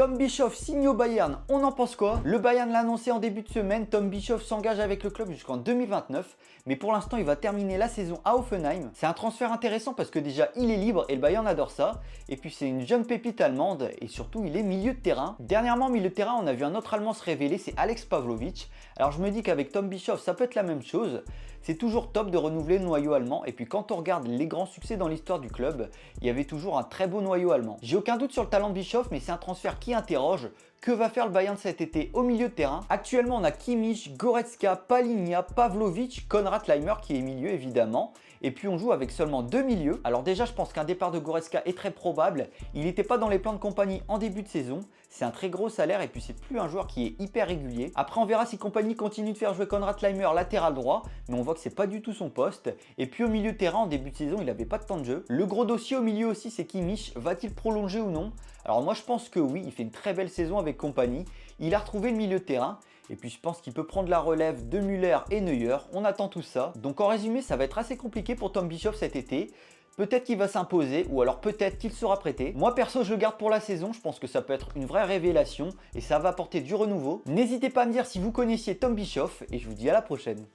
Tom Bischoff signe au Bayern, on en pense quoi? Le Bayern l'a annoncé en début de semaine, Tom Bischoff s'engage avec le club jusqu'en 2029, mais pour l'instant il va terminer la saison à Hoffenheim. C'est un transfert intéressant parce que déjà il est libre et le Bayern adore ça, et puis c'est une jeune pépite allemande et surtout il est milieu de terrain. Dernièrement milieu de terrain on a vu un autre Allemand se révéler, c'est Alex Pavlovic. Alors je me dis qu'avec Tom Bischoff ça peut être la même chose, c'est toujours top de renouveler le noyau allemand, et puis quand on regarde les grands succès dans l'histoire du club, il y avait toujours un très beau noyau allemand. J'ai aucun doute sur le talent de Bischoff, mais c'est un transfert qui interroge. Que va faire le Bayern cet été au milieu de terrain? Actuellement, on a Kimmich, Goretzka, Palinha, Pavlovic, Konrad Laimer qui est milieu évidemment. Et puis on joue avec seulement deux milieux. Alors déjà, je pense qu'un départ de Goretzka est très probable. Il n'était pas dans les plans de compagnie en début de saison. C'est un très gros salaire et puis c'est plus un joueur qui est hyper régulier. Après, on verra si compagnie continue de faire jouer Konrad Laimer latéral droit, mais on voit que c'est pas du tout son poste. Et puis au milieu de terrain, en début de saison, il n'avait pas de temps de jeu. Le gros dossier au milieu aussi, c'est Kimmich. Va-t-il prolonger ou non? Alors moi, je pense que oui. Il fait une très belle saison avec compagnie. Il a retrouvé le milieu de terrain. Et puis je pense qu'il peut prendre la relève de Müller et Neuer. On attend tout ça. Donc en résumé, ça va être assez compliqué pour Tom Bischoff cet été. Peut-être qu'il va s'imposer ou alors peut-être qu'il sera prêté. Moi perso je le garde pour la saison, je pense que ça peut être une vraie révélation et ça va apporter du renouveau. N'hésitez pas à me dire si vous connaissiez Tom Bischoff et je vous dis à la prochaine.